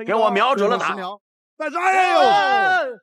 给我瞄准了打！再杀！哎呦！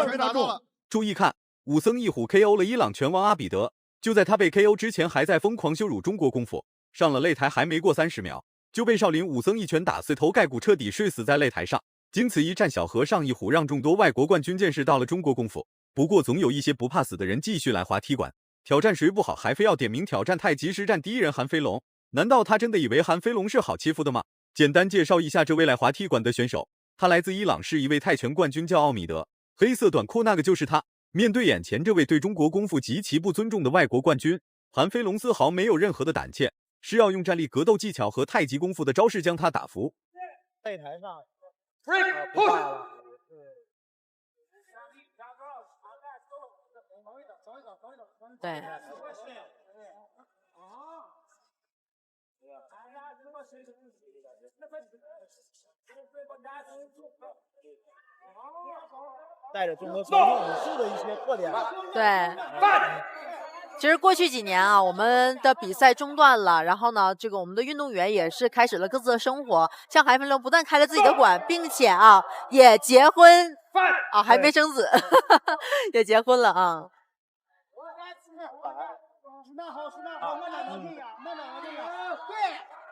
拳打中了！注意看，武僧一虎 KO 了伊朗拳王阿比德。就在他被 KO 之前，还在疯狂羞辱中国功夫。上了擂台还没过30秒，就被少林武僧一拳打碎头盖骨，彻底睡死在擂台上。经此一战，小和尚一虎让众多外国冠军见识到了中国功夫。不过总有一些不怕死的人继续来滑踢馆，挑战谁不好，还非要点名挑战太极实战第一人韩飞龙。难道他真的以为韩飞龙是好欺负的吗？简单介绍一下这位来滑踢馆的选手，他来自伊朗，是一位泰拳冠军，叫奥米德。黑色短裤那个就是他。面对眼前这位对中国功夫极其不尊重的外国冠军，韩飞龙丝毫没有任何的胆怯，是要用站立格斗技巧和太极功夫的招式将他打服。擂台上，对。带着中国传统武术的一些特点。对。其实过去几年啊，我们的比赛中断了，然后呢，这个我们的运动员也是开始了各自的生活。像韩飞龙不但开了自己的馆，并且啊也结婚啊，还没生子，也结婚了啊。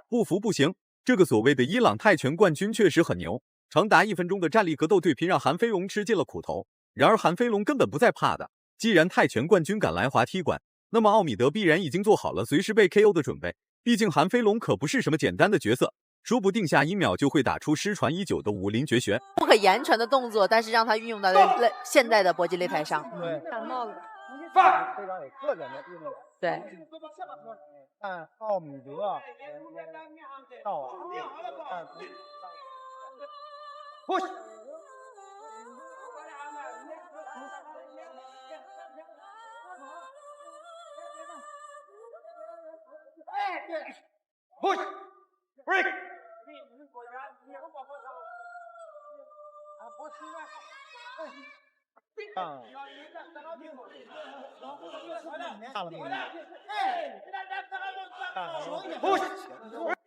不服不行，这个所谓的伊朗泰拳冠军确实很牛，长达1分钟的站立格斗对拼让韩飞龙吃尽了苦头。然而韩飞龙根本不在怕的，既然泰拳冠军敢来滑踢馆，那么奥米德必然已经做好了随时被 KO 的准备。毕竟韩飞龙可不是什么简单的角色，说不定下1秒就会打出失传已久的武林绝学，不可言传的动作，但是让他运用到现代的搏击擂台上。对，感冒了，非常有特点的运动员。对。看奥米德到啊，push。push break。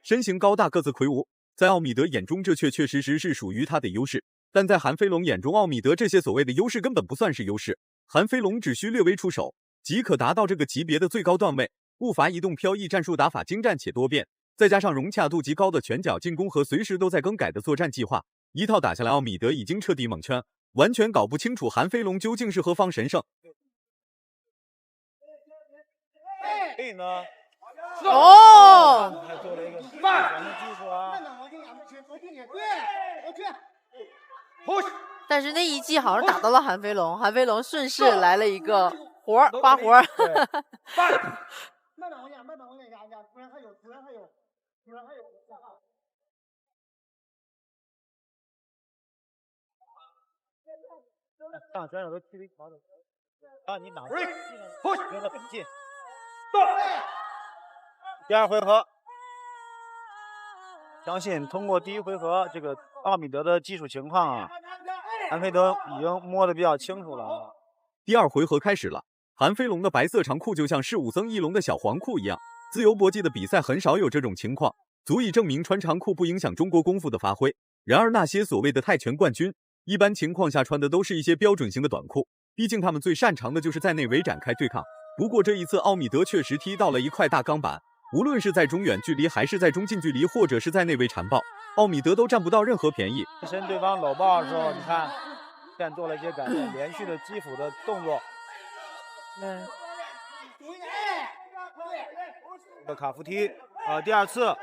身形高大，个子魁梧，在奥米德眼中，这确实是属于他的优势。但在韩飞龙眼中，奥米德这些所谓的优势根本不算是优势。韩飞龙只需略微出手，即可达到这个级别的最高段位。步伐移动飘逸，战术打法精湛且多变，再加上融洽度极高的拳脚进攻和随时都在更改的作战计划，一套打下来，奥米德已经彻底蒙圈，完全搞不清楚韩飞龙究竟是何方神圣。呢？哦，还做了一个反的技术啊。但是那一记好像打到了韩飞龙，韩飞龙顺势来了一个花活。上选手都踢跑走，啊，你哪离得很近。第二回合，相信通过第一回合这个奥米德的技术情况啊，韩飞龙已经摸得比较清楚了啊。第二回合开始了，韩飞龙的白色长裤就像是武僧一龙的小黄裤一样。自由搏击的比赛很少有这种情况，足以证明穿长裤不影响中国功夫的发挥。然而那些所谓的泰拳冠军，一般情况下穿的都是一些标准型的短裤，毕竟他们最擅长的就是在内围展开对抗。不过这一次奥米德确实踢到了一块大钢板，无论是在中远距离还是在中近距离，或者是在内围缠抱，奥米德都占不到任何便宜。跟对方搂抱的时候，你看现在做了一些改变，连续的击斧的动作。这个卡夫踢第二次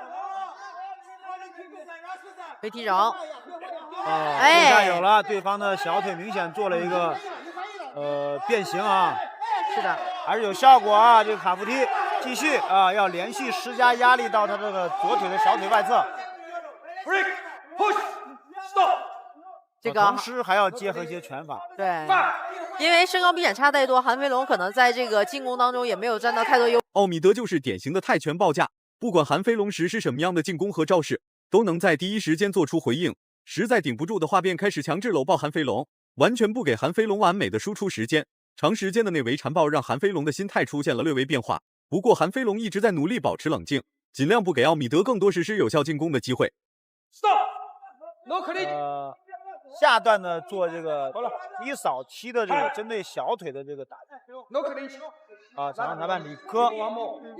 飞踢肘对下有了，对方的小腿明显做了一个变形啊。是的，还是有效果啊！这个卡夫踢继续啊，要连续施加压力到他这个左腿的小腿外侧。Break, push, stop。这个同时还要结合一些拳法。对，因为身高比显差太多，韩飞龙可能在这个进攻当中也没有占到太多优势。奥米德就是典型的泰拳报价，不管韩飞龙实施什么样的进攻和招式，都能在第一时间做出回应。实在顶不住的话，便开始强制搂抱韩飞龙，完全不给韩飞龙完美的输出时间。长时间的内围缠抱让韩飞龙的心态出现了略微变化，不过韩飞龙一直在努力保持冷静，尽量不给奥米德更多实施有效进攻的机会。Stop。下段呢做这个低扫踢的这个针对小腿的这个打。场上裁判李科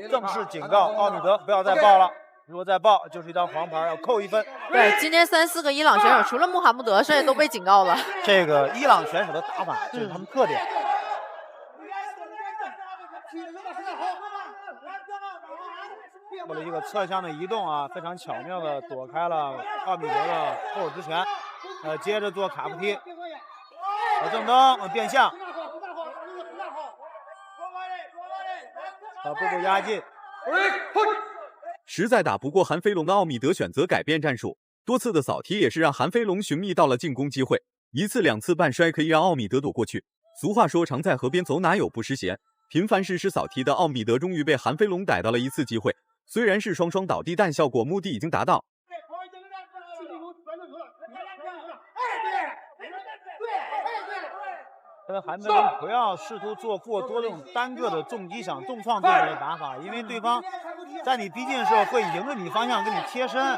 正式警告奥米德不要再抱了，如果再抱就是一张黄牌，要扣1分。对，今天3、4个伊朗选手，除了穆罕默德，剩下都被警告了。这个伊朗选手的打法这是他们特点。做了一个侧向的移动啊，非常巧妙的躲开了奥米德的后手直拳。接着做卡夫踢，正蹬变向，步步压进。实在打不过韩飞龙的奥米德选择改变战术，多次的扫踢也是让韩飞龙寻觅到了进攻机会。1次2次半摔可以让奥米德躲过去。俗话说常在河边走，哪有不湿鞋？频繁实施扫踢的奥米德终于被韩飞龙逮到了1次机会，虽然是双双倒地，但效果目的已经达到。韩飞龙不要试图做过多这种单个的重击想重创对手的打法，因为对方在你逼近的时候会迎着你方向跟你贴身。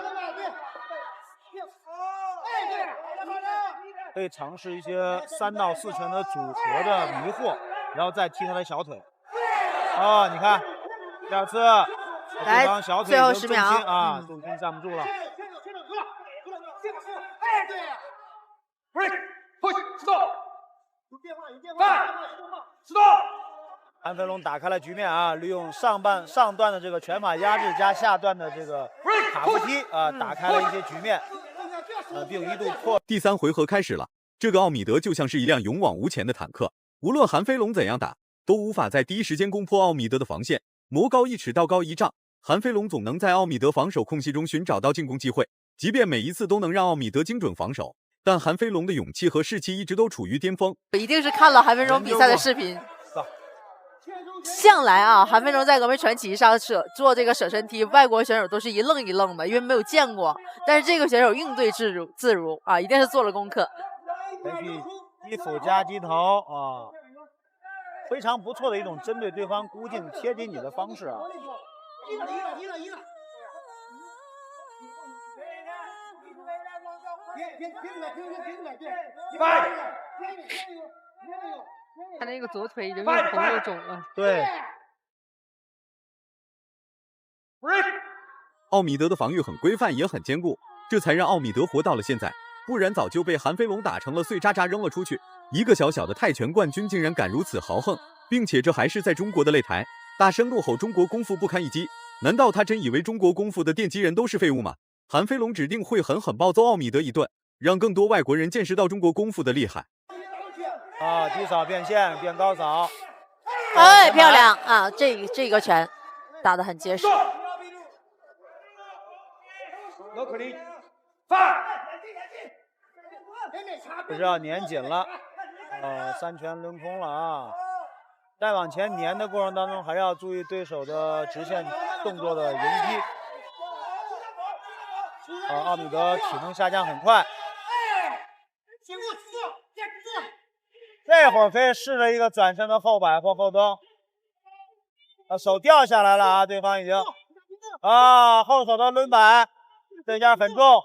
可以尝试一些3到4拳的组合的迷惑，然后再踢他的小腿。你看第2次，对方小腿最后10秒啊，重心站不住了。韩飞龙打开了局面啊，利用上段的这个拳法压制加下段的这个卡夫踢啊，打开了一些局面，并一度破。第3回合开始了，这个奥米德就像是一辆勇往无前的坦克，无论韩飞龙怎样打，都无法在第一时间攻破奥米德的防线。魔高1尺，道高1丈，韩飞龙总能在奥米德防守空隙中寻找到进攻机会，即便每一次都能让奥米德精准防守，但韩飞龙的勇气和士气一直都处于巅峰。一定是看了韩飞龙比赛的视频。向来啊，韩飞龙在峨眉传奇上做这个舍身踢，外国选手都是一愣一愣的，因为没有见过。但是这个选手应对自如啊，一定是做了功课。连续击腹加击头啊，非常不错的一种针对对方孤劲贴近你的方式啊。他那个左腿已经又红又肿了。对。奥米德的防御很规范，也很坚固，这才让奥米德活到了现在，不然早就被韩飞龙打成了碎渣渣扔了出去。一个小小的泰拳冠军竟然敢如此豪横，并且这还是在中国的擂台，大声怒吼中国功夫不堪一击。难道他真以为中国功夫的奠基人都是废物吗？韩飞龙指定会狠狠暴揍奥米德一顿，让更多外国人见识到中国功夫的厉害。低扫变线变高扫，漂亮啊！这个拳打得很结实。不知道粘紧了，3拳抡空了啊！再往前粘的过程当中，还是要注意对手的直线动作的迎击。奥米德体能下降很快。这会儿飞试了一个转身的后摆或后蹬，手掉下来了啊！对方已经后手的抡摆，这下很重。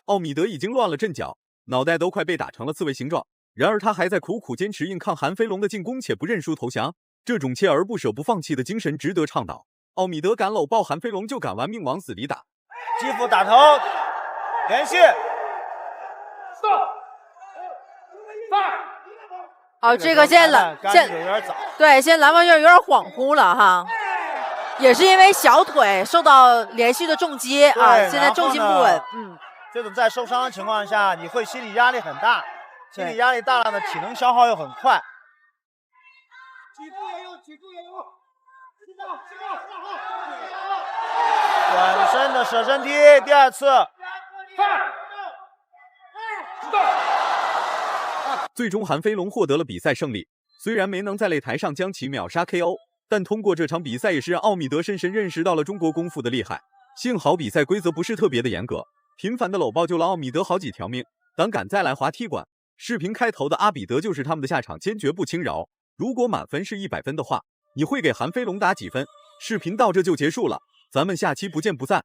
奥米德已经乱了阵脚，脑袋都快被打成了刺猬形状。然而他还在苦苦坚持硬抗韩飞龙的进攻，且不认输投降。这种锲而不舍、不放弃的精神值得倡导。奥米德敢搂抱韩飞龙，就敢玩命往死里打。击腹打头，连续。这个现在蓝方选手有点恍惚了哈，也是因为小腿受到连续的重击啊，现在重心不稳。这种在受伤的情况下，你会心理压力很大，心理压力大了呢，体能消耗又很快。转身的舍身踢，第2次。最终韩飞龙获得了比赛胜利，虽然没能在擂台上将其秒杀 KO， 但通过这场比赛也是让奥米德深深认识到了中国功夫的厉害。幸好比赛规则不是特别的严格，频繁的搂抱救了奥米德好几条命。胆敢再来滑踢馆，视频开头的阿比德就是他们的下场，坚决不轻饶。如果满分是100分的话，你会给韩飞龙打几分？视频到这就结束了，咱们下期不见不散。